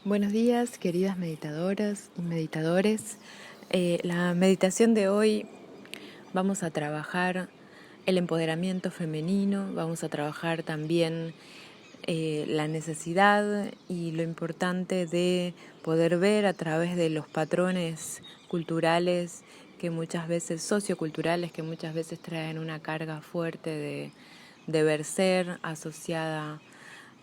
Buenos días, queridas meditadoras y meditadores. La meditación de hoy vamos a trabajar el empoderamiento femenino, vamos a trabajar también la necesidad y lo importante de poder ver a través de los patrones culturales que muchas veces, socioculturales, que muchas veces traen una carga fuerte de deber ser asociada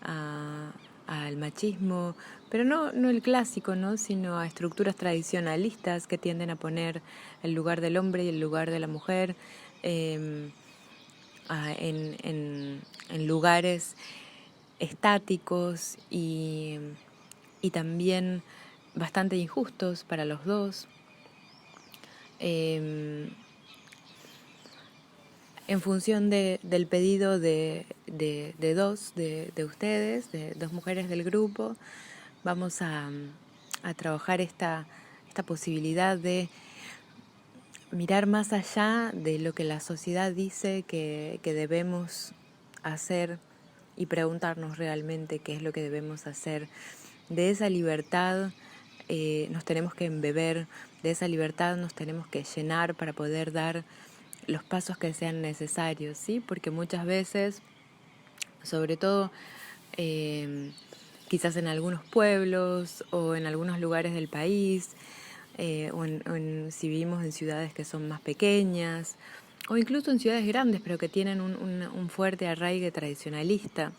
al machismo, pero no el clásico, ¿no? Sino a estructuras tradicionalistas que tienden a poner el lugar del hombre y el lugar de la mujer en lugares estáticos y también bastante injustos para los dos. En función del pedido de ustedes, de dos mujeres del grupo, vamos a trabajar esta posibilidad de mirar más allá de lo que la sociedad dice que debemos hacer y preguntarnos realmente qué es lo que debemos hacer. De esa libertad nos tenemos que embeber, de esa libertad nos tenemos que llenar para poder dar los pasos que sean necesarios, ¿sí? Porque muchas veces, sobre todo quizás en algunos pueblos o en algunos lugares del país, si vivimos en ciudades que son más pequeñas, o incluso en ciudades grandes, pero que tienen un fuerte arraigue tradicionalista,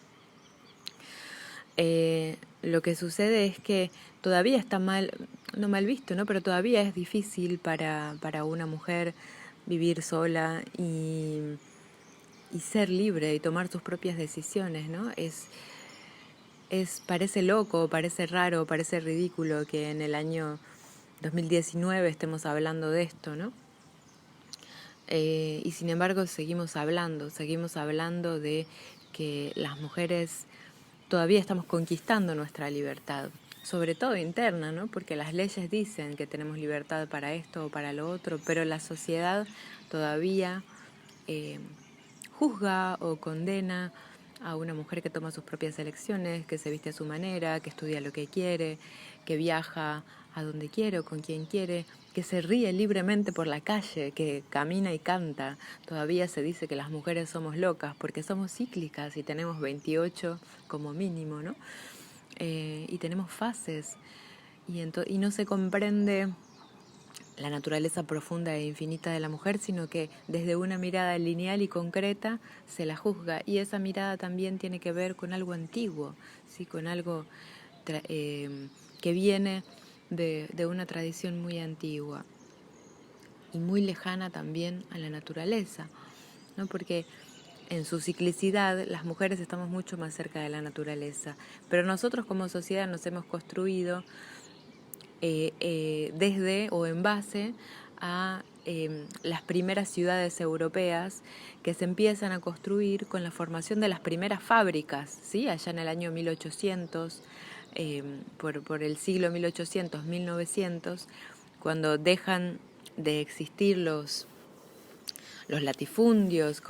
lo que sucede es que todavía está no mal visto, ¿no? Pero todavía es difícil para una mujer vivir sola y ser libre y tomar sus propias decisiones, ¿no? Parece loco, parece raro, parece ridículo que en el año 2019 estemos hablando de esto, ¿no? Y sin embargo seguimos hablando de que las mujeres todavía estamos conquistando nuestra libertad, sobre todo interna, ¿no? Porque las leyes dicen que tenemos libertad para esto o para lo otro, pero la sociedad todavía juzga o condena a una mujer que toma sus propias elecciones, que se viste a su manera, que estudia lo que quiere, que viaja a donde quiere o con quien quiere, que se ríe libremente por la calle, que camina y canta. Todavía se dice que las mujeres somos locas porque somos cíclicas y tenemos 28 como mínimo, ¿no? Y tenemos fases y no se comprende la naturaleza profunda e infinita de la mujer, sino que desde una mirada lineal y concreta se la juzga. Y esa mirada también tiene que ver con algo antiguo, ¿sí? Con algo que viene de una tradición muy antigua y muy lejana también a la naturaleza, ¿no? Porque en su ciclicidad las mujeres estamos mucho más cerca de la naturaleza, pero nosotros como sociedad nos hemos construido desde o en base a las primeras ciudades europeas que se empiezan a construir con la formación de las primeras fábricas, ¿sí? Allá en el año 1800, por el siglo 1800, 1900, cuando dejan de existir los latifundios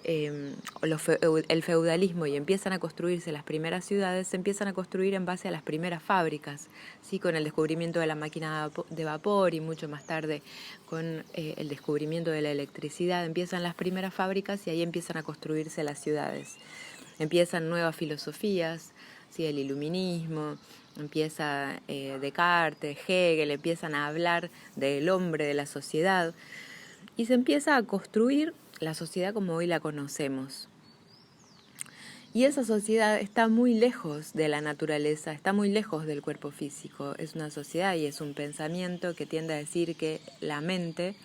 el feudalismo y empiezan a construirse las primeras ciudades, se empiezan a construir en base a las primeras fábricas, ¿sí? Con el descubrimiento de la máquina de vapor y mucho más tarde con el descubrimiento de la electricidad, empiezan las primeras fábricas y ahí empiezan a construirse las ciudades. Empiezan nuevas filosofías, ¿sí? El iluminismo, empieza Descartes, Hegel, empiezan a hablar del hombre, de la sociedad, y se empieza a construir la sociedad como hoy la conocemos. Y esa sociedad está muy lejos de la naturaleza, está muy lejos del cuerpo físico. Es una sociedad y es un pensamiento que tiende a decir que la mente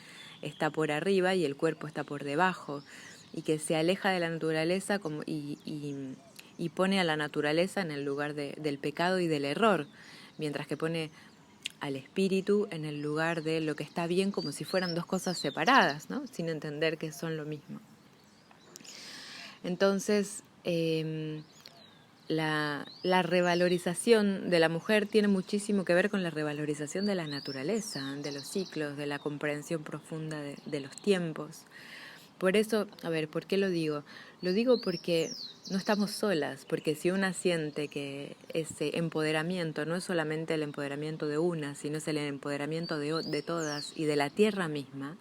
está por arriba y el cuerpo está por debajo, y que se aleja de la naturaleza y pone a la naturaleza en el lugar del pecado y del error, mientras que pone al espíritu en el lugar de lo que está bien, como si fueran dos cosas separadas, ¿no? Sin entender que son lo mismo. Entonces, la revalorización de la mujer tiene muchísimo que ver con la revalorización de la naturaleza, de los ciclos, de la comprensión profunda de los tiempos. Por eso, a ver, ¿por qué lo digo? Lo digo porque no estamos solas, porque si una siente que ese empoderamiento no es solamente el empoderamiento de una, sino es el empoderamiento de todas y de la Tierra misma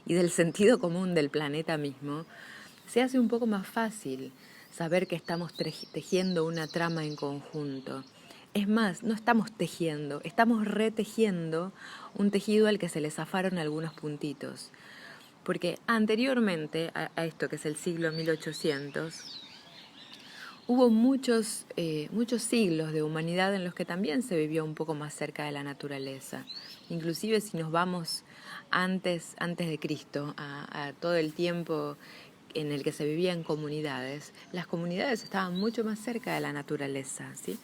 y del sentido común del planeta mismo, se hace un poco más fácil saber que estamos tejiendo una trama en conjunto. Es más, no estamos tejiendo, estamos retejiendo un tejido al que se le zafaron algunos puntitos. Porque anteriormente a esto, que es el siglo 1800, hubo muchos siglos de humanidad en los que también se vivió un poco más cerca de la naturaleza. Inclusive si nos vamos antes de Cristo, a todo el tiempo en el que se vivía en comunidades, las comunidades estaban mucho más cerca de la naturaleza, ¿sí?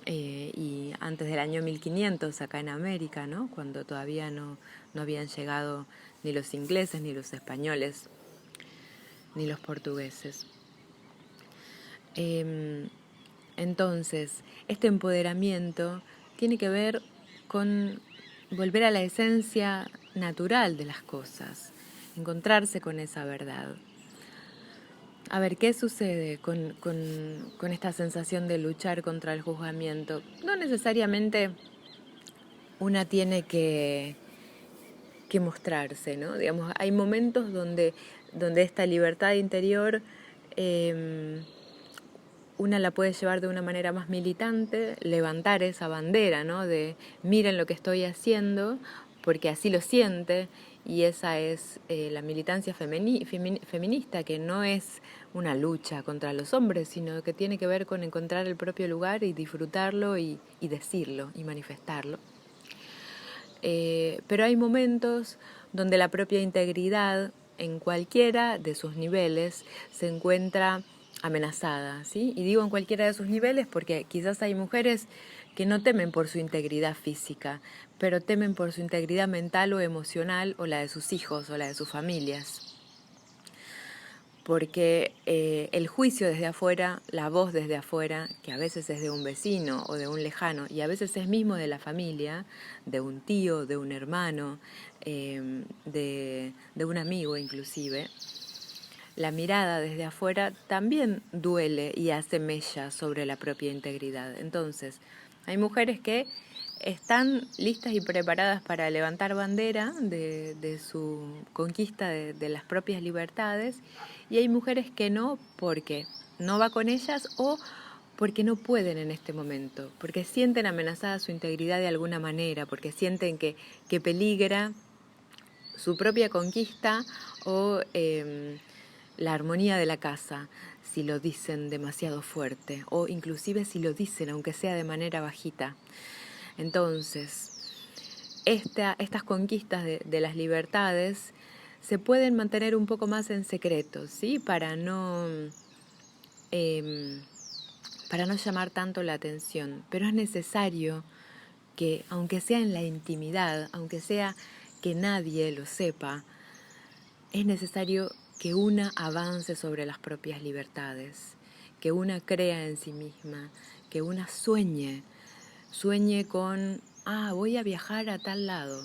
Y antes del año 1500 acá en América, ¿no? Cuando todavía no habían llegado ni los ingleses, ni los españoles, ni los portugueses. Entonces, este empoderamiento tiene que ver con volver a la esencia natural de las cosas, encontrarse con esa verdad. A ver, ¿qué sucede con esta sensación de luchar contra el juzgamiento? No necesariamente una tiene que mostrarse, ¿no? Digamos, hay momentos donde esta libertad interior una la puede llevar de una manera más militante, levantar esa bandera, ¿no? De miren lo que estoy haciendo, porque así lo siente, y esa es la militancia feminista, que no es una lucha contra los hombres, sino que tiene que ver con encontrar el propio lugar y disfrutarlo y decirlo y manifestarlo. Pero hay momentos donde la propia integridad en cualquiera de sus niveles se encuentra amenazada, ¿sí? Y digo en cualquiera de sus niveles porque quizás hay mujeres que no temen por su integridad física, pero temen por su integridad mental o emocional, o la de sus hijos o la de sus familias. Porque el juicio desde afuera, la voz desde afuera, que a veces es de un vecino o de un lejano, y a veces es mismo de la familia, de un tío, de un hermano, de un amigo inclusive, la mirada desde afuera también duele y hace mella sobre la propia integridad. Entonces, hay mujeres que están listas y preparadas para levantar bandera de su conquista de las propias libertades, y hay mujeres que no, porque no va con ellas o porque no pueden en este momento, porque sienten amenazada su integridad de alguna manera, porque sienten que peligra su propia conquista o la armonía de la casa, si lo dicen demasiado fuerte, o inclusive si lo dicen aunque sea de manera bajita. Entonces, estas conquistas de las libertades se pueden mantener un poco más en secreto, ¿sí? Para no llamar tanto la atención. Pero es necesario que, aunque sea en la intimidad, aunque sea que nadie lo sepa, es necesario que una avance sobre las propias libertades, que una crea en sí misma, que una sueñe con, voy a viajar a tal lado,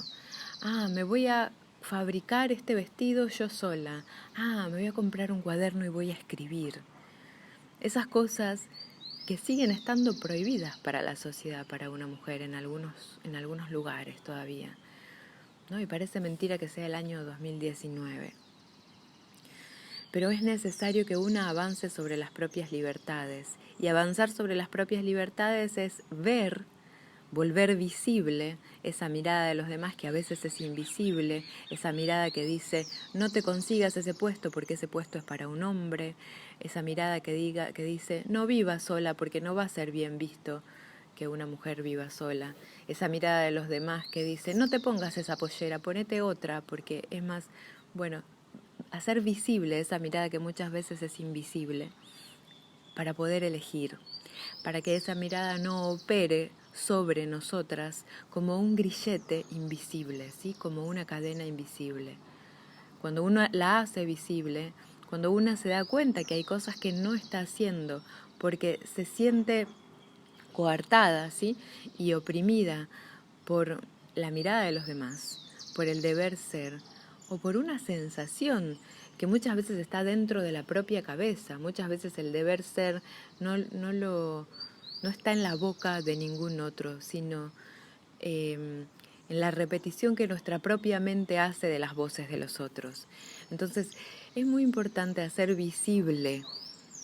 me voy a fabricar este vestido yo sola, me voy a comprar un cuaderno y voy a escribir. Esas cosas que siguen estando prohibidas para la sociedad, para una mujer en algunos lugares todavía, ¿no? Y parece mentira que sea el año 2019. Pero es necesario que una avance sobre las propias libertades. Y avanzar sobre las propias libertades es volver visible esa mirada de los demás que a veces es invisible, esa mirada que dice no te consigas ese puesto porque ese puesto es para un hombre, esa mirada que dice no vivas sola porque no va a ser bien visto que una mujer viva sola, esa mirada de los demás que dice no te pongas esa pollera, ponete otra porque es más, bueno, hacer visible esa mirada que muchas veces es invisible para poder elegir, para que esa mirada no opere sobre nosotras como un grillete invisible, ¿sí? Como una cadena invisible. Cuando uno la hace visible, cuando una se da cuenta que hay cosas que no está haciendo porque se siente coartada, ¿sí? Y oprimida por la mirada de los demás, por el deber ser o por una sensación que muchas veces está dentro de la propia cabeza. Muchas veces el deber ser no está en la boca de ningún otro, sino en la repetición que nuestra propia mente hace de las voces de los otros. Entonces, es muy importante hacer visible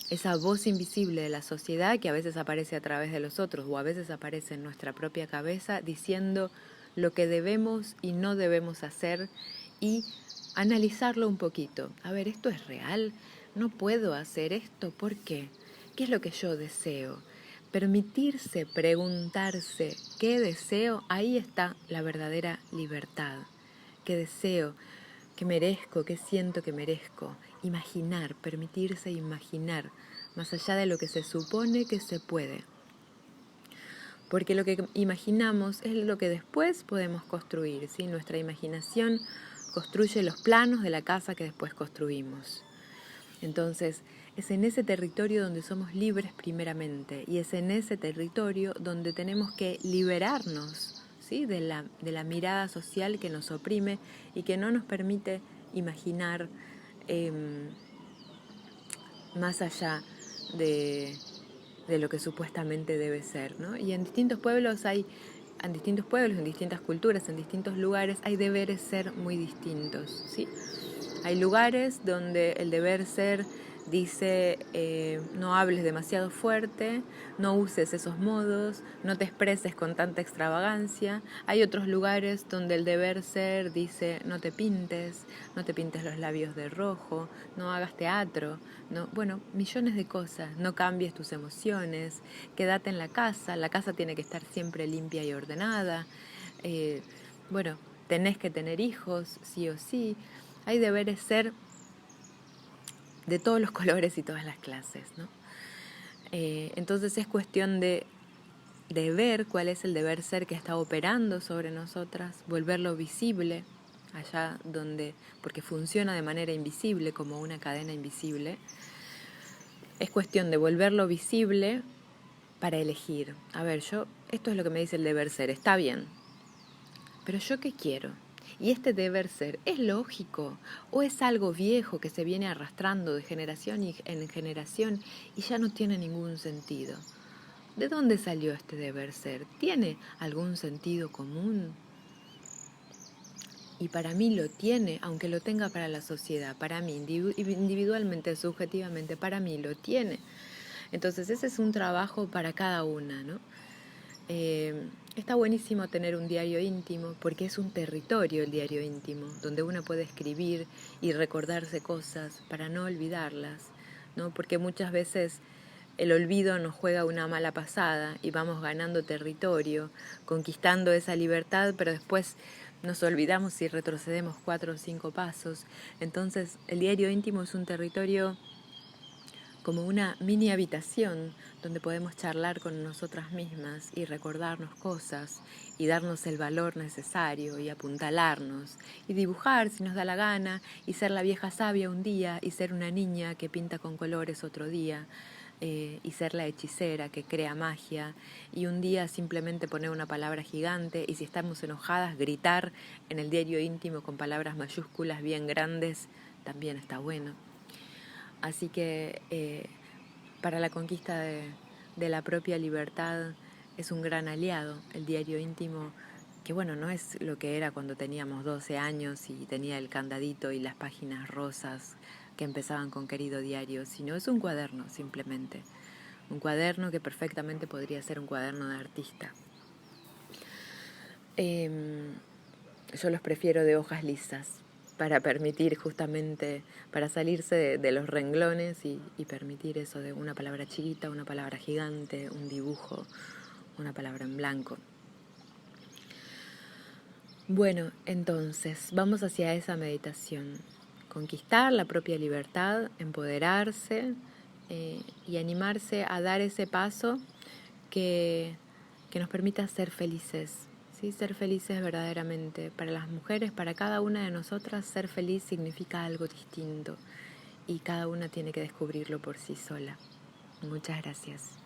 esa voz invisible de la sociedad que a veces aparece a través de los otros o a veces aparece en nuestra propia cabeza diciendo lo que debemos y no debemos hacer y analizarlo un poquito. A ver, ¿esto es real? ¿No puedo hacer esto? ¿Por qué? ¿Qué es lo que yo deseo? Permitirse preguntarse qué deseo, ahí está la verdadera libertad. ¿Qué deseo? ¿Qué merezco? ¿Qué siento que merezco? Imaginar, permitirse imaginar, más allá de lo que se supone que se puede. Porque lo que imaginamos es lo que después podemos construir, ¿sí? Nuestra imaginación construye los planos de la casa que después construimos. Entonces, es en ese territorio donde somos libres primeramente y es en ese territorio donde tenemos que liberarnos, ¿sí? de la mirada social que nos oprime y que no nos permite imaginar más allá de lo que supuestamente debe ser, ¿no? Y en distintos pueblos, en distintas culturas, en distintos lugares, hay deberes ser muy distintos, ¿sí? Hay lugares donde el deber ser dice no hables demasiado fuerte, no uses esos modos, no te expreses con tanta extravagancia. Hay otros lugares donde el deber ser dice no te pintes los labios de rojo, no hagas teatro, no, bueno, millones de cosas, no cambies tus emociones, quédate en la casa tiene que estar siempre limpia y ordenada, bueno, tenés que tener hijos, sí o sí. Hay deberes ser de todos los colores y todas las clases, ¿no? Entonces es cuestión de ver cuál es el deber ser que está operando sobre nosotras, volverlo visible allá donde, porque funciona de manera invisible, como una cadena invisible. Es cuestión de volverlo visible para elegir. A ver, esto es lo que me dice el deber ser, está bien, pero ¿yo qué quiero? ¿Y este deber ser es lógico o es algo viejo que se viene arrastrando de generación en generación y ya no tiene ningún sentido? ¿De dónde salió este deber ser? ¿Tiene algún sentido común? Y para mí lo tiene, aunque lo tenga para la sociedad, para mí individualmente, subjetivamente, para mí lo tiene. Entonces ese es un trabajo para cada una, ¿no? Está buenísimo tener un diario íntimo porque es un territorio el diario íntimo, donde uno puede escribir y recordarse cosas para no olvidarlas, ¿no? Porque muchas veces el olvido nos juega una mala pasada y vamos ganando territorio, conquistando esa libertad, pero después nos olvidamos y retrocedemos 4 o 5 pasos. Entonces el diario íntimo es un territorio como una mini habitación donde podemos charlar con nosotras mismas y recordarnos cosas y darnos el valor necesario y apuntalarnos y dibujar si nos da la gana y ser la vieja sabia un día y ser una niña que pinta con colores otro día y ser la hechicera que crea magia y un día simplemente poner una palabra gigante y si estamos enojadas gritar en el diario íntimo con palabras mayúsculas bien grandes también está bueno. Así que para la conquista de la propia libertad es un gran aliado el diario íntimo, que bueno, no es lo que era cuando teníamos 12 años y tenía el candadito y las páginas rosas que empezaban con querido diario, sino es un cuaderno simplemente, un cuaderno que perfectamente podría ser un cuaderno de artista. Yo los prefiero de hojas lisas, para permitir justamente, para salirse de los renglones y permitir eso de una palabra chiquita, una palabra gigante, un dibujo, una palabra en blanco. Bueno, entonces, vamos hacia esa meditación. Conquistar la propia libertad, empoderarse y animarse a dar ese paso que nos permita ser felices. ¿Sí? Ser felices verdaderamente. Para las mujeres, para cada una de nosotras, ser feliz significa algo distinto y cada una tiene que descubrirlo por sí sola. Muchas gracias.